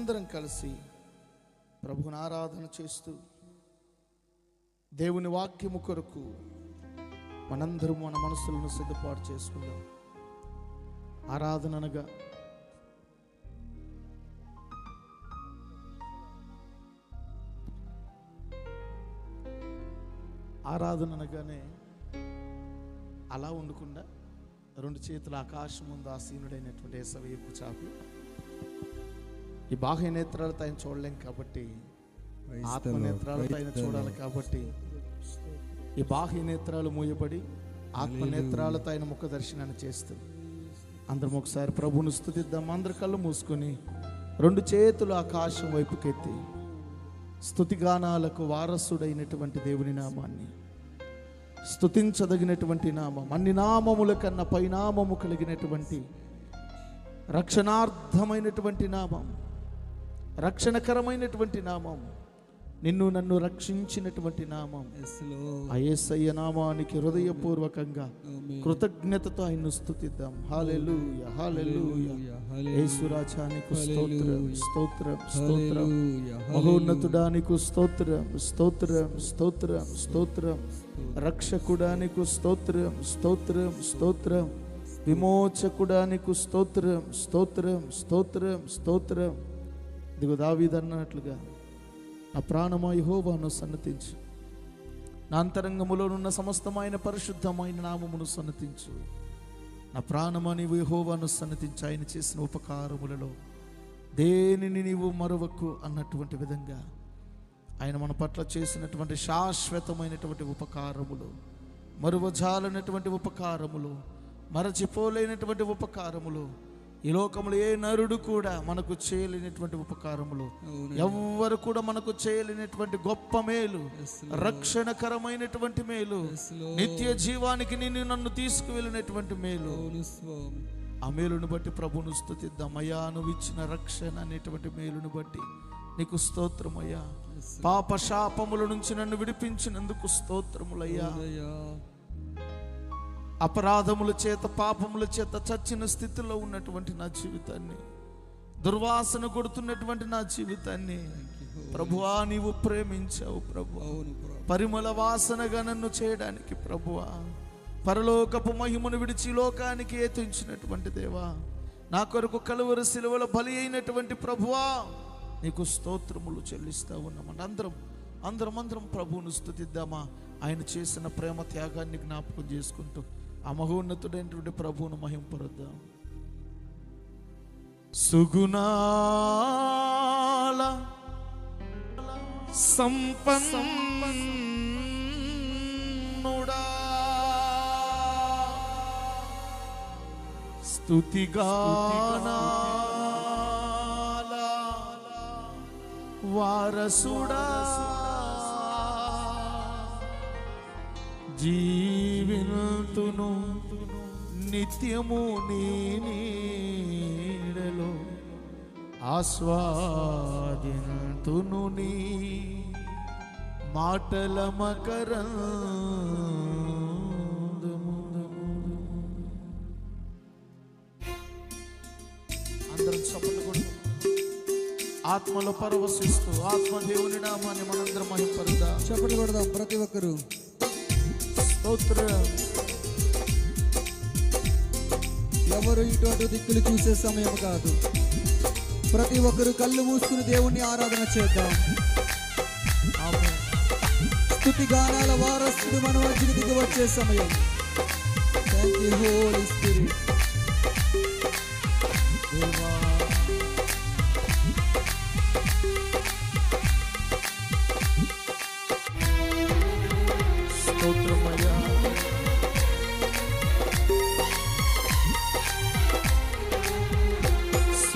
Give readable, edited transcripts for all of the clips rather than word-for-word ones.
మనందరం కలిసి ప్రభువుని ఆరాధన చేస్తూ దేవుని వాక్యము కొరకు మనందరం మన మనసులను సిద్ధపాటు చేసుకుందాం. ఆరాధన అనగానే అలా ఉండకుండా రెండు చేతుల ఆకాశం ముందు ఆసీనుడైనటువంటి యేసయ్య వైపు చాపి, ఈ బాహ్య నేత్రాలతో ఆయన చూడలేం కాబట్టి ఆత్మ నేత్రాలతో ఆయన చూడాలి కాబట్టి ఈ బాహ్య నేత్రాలు మూయబడి ఆత్మ నేత్రాలతో ఆయన ముఖ దర్శనాన్ని చేస్తూ అందరం ఒకసారి ప్రభువును స్తుతిద్దాం. అందరి కళ్ళు మూసుకొని రెండు చేతులు ఆకాశం వైపుకెత్తి స్తుతిగానాలకు వారసుడైనటువంటి దేవుని నామాన్ని, స్తుతించదగినటువంటి నామం, అన్ని నామముల కన్నా పైనామము కలిగినటువంటి రక్షణార్థమైనటువంటి నామం, రక్షణకరమైనటువంటి నామం, నిన్ను నన్ను రక్షించినటువంటి నామం, ఆ యేసయ్య నామానికి హృదయపూర్వకంగా కృతజ్ఞతతో ఆయన్ను స్తుతిద్దాం. హల్లెలూయా, హల్లెలూయా. యేసు రాజానికి స్తోత్రం, స్తోత్రం, స్తోత్రం. మహోన్నతుడానికి స్తోత్రం, స్తోత్రం, స్తోత్రం, స్తోత్రం. రక్షకుడానికి స్తోత్రం, స్తోత్రం, స్తోత్రం. విమోచకుడానికి స్తోత్రం, స్తోత్రం, స్తోత్రం, స్తోత్రం. ఇదిగో దావీదు అన్నట్లుగా, నా ప్రాణమా యెహోవాను సన్నతించు, నా అంతరంగములోనున్న సమస్తమైన పరిశుద్ధమైన నామమును సన్నతించు. నా ప్రాణమా నీవు యెహోవాను సన్నతించు, ఆయన చేసిన ఉపకారములలో దేనిని నీవు మరువకు అన్నటువంటి విధంగా ఆయన మన పట్ల చేసినటువంటి శాశ్వతమైనటువంటి ఉపకారములు, మరువజాలైనటువంటి ఉపకారములు, మరచిపోలేనటువంటి ఉపకారములు, ఈ లోకములో ఏ నరుడు కూడా మనకు చేయలేనటువంటి ఉపకారములు, ఎవ్వరు కూడా మనకు చేయలేనటువంటి గొప్ప మేలు, రక్షణకరమైనటువంటి మేలు, నిత్య జీవానికి నిన్ను నన్ను తీసుకువెళ్ళినటువంటి మేలు. ఆ మేలును బట్టి ప్రభువును స్తుతిద్దాం. అయ్యా, నువ్వు ఇచ్చిన రక్షణ అనేటువంటి మేలును బట్టి నీకు స్తోత్రమయ్యా. పాప శాపముల నుంచి నన్ను విడిపించినందుకు స్తోత్రములయ్యా. అపరాధముల చేత, పాపముల చేత చచ్చిన స్థితిలో ఉన్నటువంటి నా జీవితాన్ని, దుర్వాసన కొడుతున్నటువంటి నా జీవితాన్ని ప్రభువా నీవు ప్రేమించావు. ప్రభువా పరిమళ వాసనగా నన్ను చేయడానికి, ప్రభువా పరలోకపు మహిమను విడిచి లోకానికి ఏతించినటువంటి దేవా, నా కొరకు కలువరి శిలువలో బలి అయినటువంటి ప్రభువా నీకు స్తోత్రములు చెల్లిస్తా ఉన్నామండి. అందరం ప్రభువును స్తుతిద్దామా. ఆయన చేసిన ప్రేమ త్యాగాన్ని జ్ఞాపకం చేసుకుంటూ ఆ మహోన్నతుడైనటువంటి ప్రభువును మహింపరుద్దాం. సుగుణాల సంపన్నుడా, స్తుతిగానాల వారసుడా, జీవితును నిత్యము నీ నీడలో, ఆస్వాదింతును నీ మాటల మకరందము. అందరం చప్పట్లు కొడుతూ ఆత్మలో పరవశిస్తూ ఆత్మదేవుని నామాన్ని మనందరం మహింపరుద్దాం. చప్పట్లు కొడదాం ప్రతి ఒక్కరు. ఎవరు ఇటువంటి దిక్కులు చూసే సమయం కాదు. ప్రతి ఒక్కరు కళ్ళు మూసుకుని దేవుణ్ణి ఆరాధన చేద్దాం. స్తుతి గానాల వారసుడు మన మధ్యకి దిగి వచ్చే సమయం. Thank you holy spirit. స్తోత్రమయ్యా.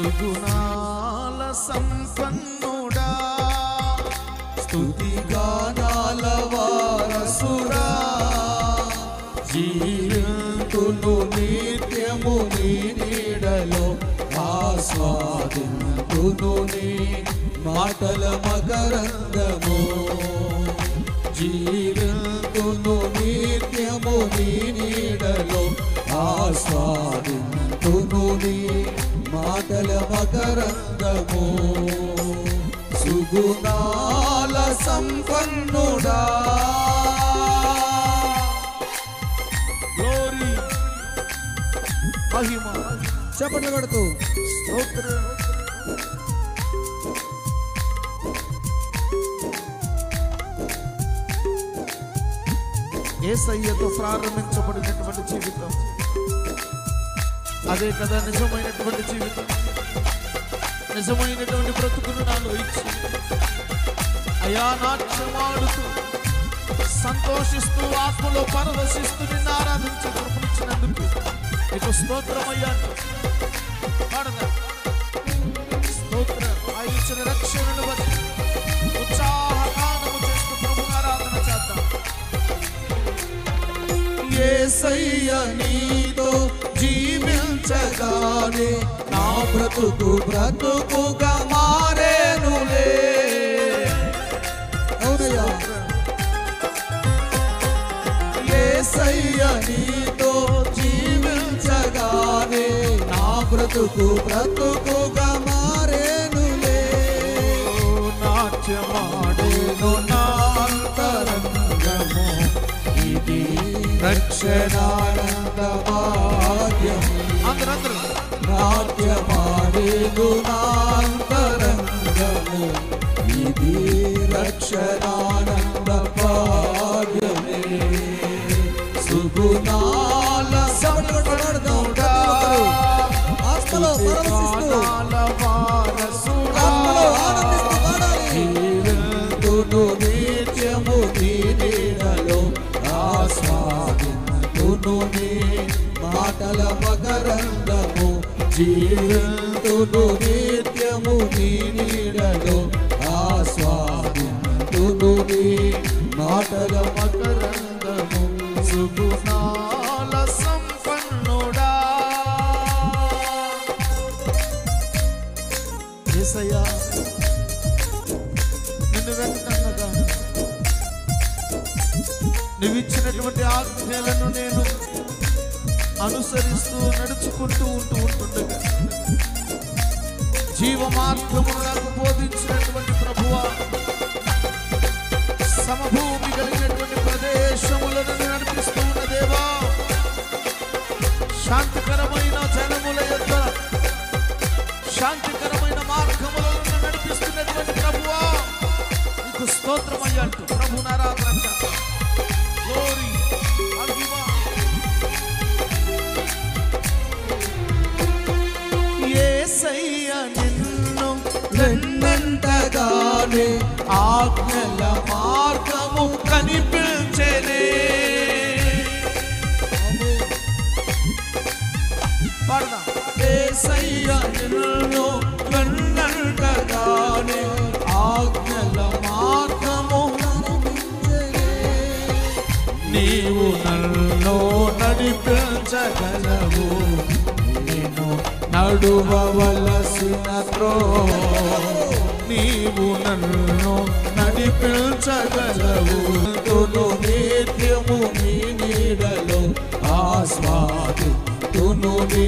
సుగుణాల సంపన్నుడా, స్తుతిగానాల వారసుడా, జీవితును నిత్యము నీ నీడలో, ఆస్వాదింతును నీ మాటల మకరందము. జీవితును నిత్యము నీ నీడలో, ఆస్వాదింతును నీ మాటల మకరందము. సుగుణాల సంపన్నుడా. గ్లోరీ, మహిమ. చప్పట్లు కొడుతూ స్తోత్రం. యేసయ్యతో ప్రారంభించబడినటువంటి జీవితం అదే కదా నిజమైనటువంటి జీవితం. నిజమైనటువంటి బ్రతుకును నాలో ఇచ్చి అయా నాట్యమాడుతూ సంతోషిస్తూ ఆత్మలో పరవశిస్తూ నిన్ను ఆరాధించి కృపనిచ్చినందుకు నీకు స్తోత్రమయ్యా. స్తోత్రం. ఆయన ఇచ్చిన రక్షణను బట్టి ఉత్సాహగానము చేస్తూ ప్రభువును ఆరాధన చేద్దాం. యేసయ్య నీతో జీవించగానే నా బ్రతుకు బ్రతుకుగా మారేనులే. అవునయ్యా. యేసయ్య నీతో జీవించగానే నా బ్రతుకు బ్రతుకుగా మారేనులే. నాట్యమాడేను నా అంతరంగము, ఇది రక్షణానంద భాగ్యము. అందరూ నాట్యమాడేను నా అంతరంగము, ఇది రక్షణానంద భాగ్యమే. సుగుణాల సంపన్నుడా, ఆత్మలో పరవశిస్తూ, ఆత్మలో ఆనందిస్తూ పాడాలి. నిత్యము నీ నీడలో ఆస్వాదింతును నీ మాటల మకరందము. జీవితును నిత్యము నీ నీడలో ఆస్వాదింతును నీ మాటల మకరందము. సుగుణాల సంపన్నుడా. యేసయ్యా నిన్ను వెంటనగా నువ్విచ్చినటువంటి ఆజ్ఞలను నేను అనుసరిస్తూ నడుచుకుంటూ ఉంటుండగా జీవ మార్గమును నాకు బోధించినటువంటి ప్రభువా, సమభూమి కలిగినటువంటి ప్రదేశములను నడిపిస్తూ ఉన్న దేవా, శాంతికరమైన జనముల యొక్క శాంతికరమైన మార్గములను నడిపిస్తున్నటువంటి ప్రభువా, నీకు స్తోత్రమయ్యా అంటూ ప్రభువును ఆరాధన చేద్దాం. గ్లోరీ, మహిమ. యేసయ్య నిన్ను వెన్నంటగానే ఆజ్ఞల మార్గము కనిపించెనే. పాడదాం. యేసయ్య నిన్ను వెన్నంటగానే ఆజ్ఞల మార్గము కనిపించెనే. నీవు నన్ను నడిపించగలవు, నేను నడువవలసిన నీవు నన్ను నడిపించగలవు. తును నిత్యము నీ నీడలో ఆస్వాదింతును నీ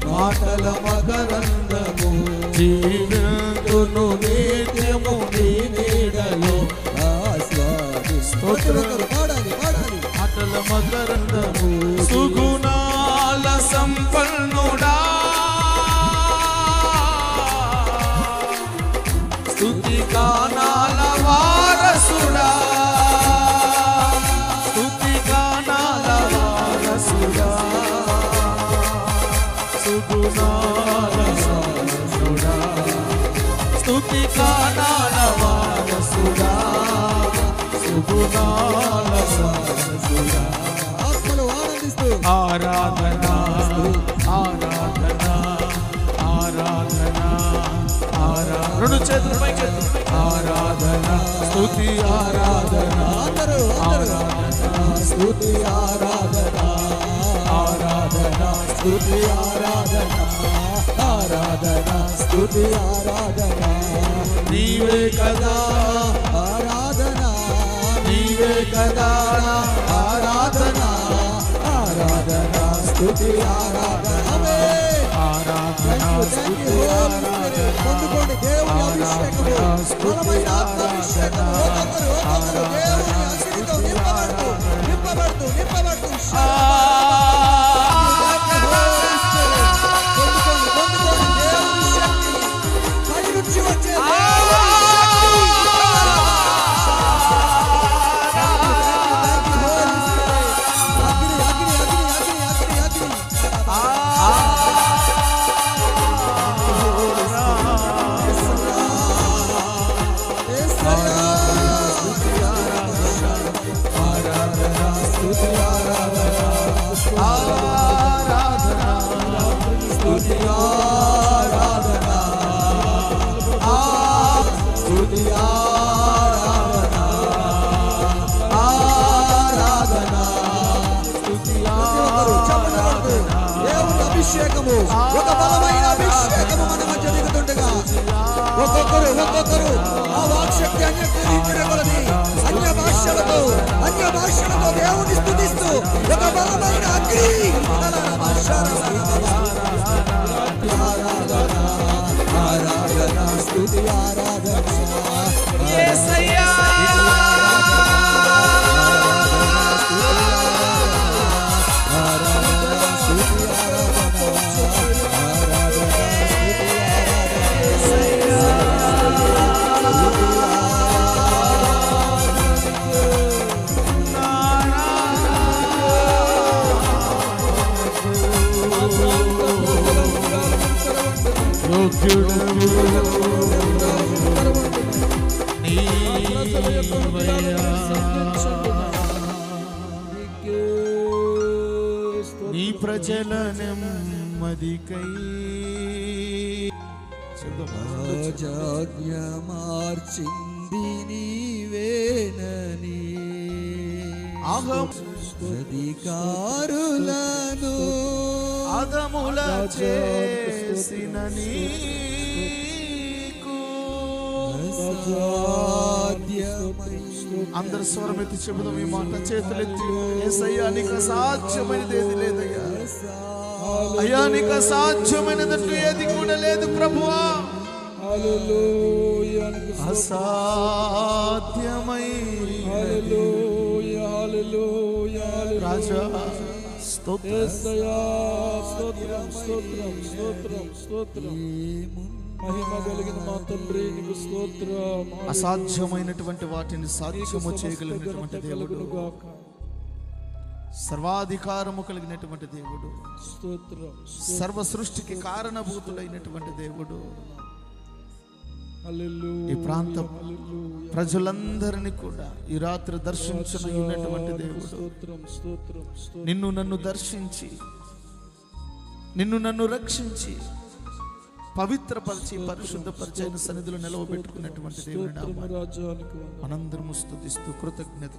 మాటల మకరందము. జీవితును నిత్యము నీ నీడలో ఆస్వాదింతును పాడాలి పాడాలి. మాటల మకరందము. సుగుణాల సంపన్నుడా, స్తుతి గానాల వారసుడా, స్తుతి గానాల వారసుడా, సుగుణాల వారసుడా, స్తుతి గానాల వారసుడా, సుగుణాల వారసుడా. ఆత్మలో ఆనందిస్తూ ఆరాధన ఆరాధన ఆరాధన ఆరాధన. రెండు చేతులు పైకి. ఆరాధన స్తుతి ఆరాధన అందరూ ఆరాధన స్తుతి ఆరాధన ఆరాధన స్తుతి ఆరాధన ఆరాధన స్తుతి ఆరాధన. నీవే కదా ఆరాధన నీవే కదా ఆరాధన ఆరాధన స్తుతి ఆరాధన. ఆరాధన స్తుతి ఆరాధన పొందుకోండి దేవుని అభిషేకము, బలమైన ఆత్మాభిషేకము. ఒక్కొక్కరు దేవుని అగ్నితో నింపబడుతూ పొందుకోండి దేవుని శక్తిని, పైనుంచి వచ్చే అభిషేకము, ఒక బలమైన అభిషేకము మన మధ్య దిగుతుండగా ఒక్కొక్కరు ఆ వాక్శక్తి అన్య భాషలతో దేవుని స్తుతిస్తూ ఒక బలమైన అగ్ని ఆరాధన స్తుతి ఆరాధన యేసయ్యా నీ ప్రజల నెమ్మదికై రాజాజ్ఞ మార్చింది నీవేనని అధికారులను అదముల చేసిన నీకు అందరు స్వరం ఎత్తి చెబుదాం ఈ మాట. చేతులెత్తి యేసయ్యా నీకు అసాధ్యమైనది ఏది లేదయ్యా, అయ్యా నీకు అసాధ్యమైనదంటూ ఏది కూడా లేదు ప్రభువా. అసాధ్యమై రాజా మహిమ కలిగిన మా తండ్రి నీకు స్తోత్రం. అసాధ్యమైనటువంటి వాటిని సాధ్యము చేయగలిగినటువంటి దేవుడు, సర్వాధికారము కలిగినటువంటి దేవుడు, స్తోత్రం. సర్వ సృష్టికి కారణభూతుడైనటువంటి దేవుడు, హల్లెలూయా. ఈ ప్రాంత ప్రజలందరినీ కూడా ఈ రాత్రి దర్శించనటువంటి దేవుడు, స్తోత్రం స్తోత్రం స్తోత్రం. నిన్ను నన్ను దర్శించి నిన్ను నన్ను రక్షించి పవిత్రపరిచి పరిశుద్ధపరిచి ఆయన సన్నిధిలో నిలవబెట్టుకున్నటువంటి దేవుని నామమున రాజానికి వందనాలు. మనందరము స్తుతిస్తూ కృతజ్ఞత